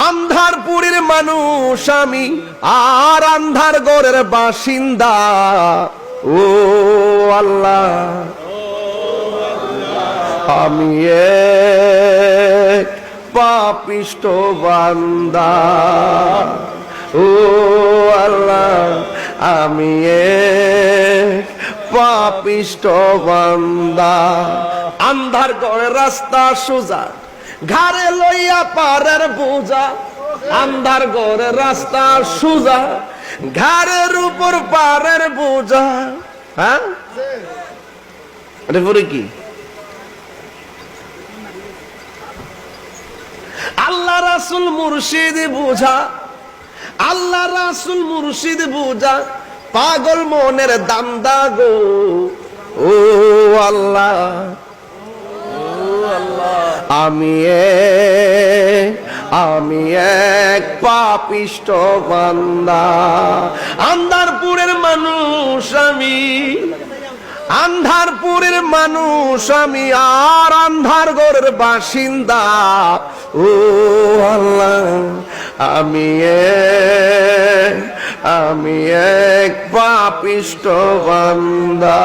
আন্ধারপুরের মানুষ আমি, আর আন্ধার ঘরের বাসিন্দা। ও আল্লাহ, আমি এক পাপিষ্ঠ বান্দা। ও আল্লাহ, আমি এক পাপিষ্ঠ বান্দা। আন্ধার ঘরের রাস্তা সোজা, ঘাড়ে লইয়া পারের বোঝা। আন্ধার ঘরের রাস্তা সোজা, ঘাড়ের উপর পারের বোঝা। হ্যাঁ, এটা পরে কি? আল্লাহ রাসূল মুর্শিদ বুঝা, আল্লাহ রাসূল মুর্শিদ বুঝা, পাগল মনের দান্দা গো। ও আল্লাহ, আমি এক পাপিষ্ঠ বান্দা। আন্ধারপুরের মানুষ আমি, আন্ধারপুরের মানুষ আমি, আর আন্ধার ঘরের বাসিন্দা। ও আল্লাহ, আমি এক পাপিষ্ঠ বান্দা।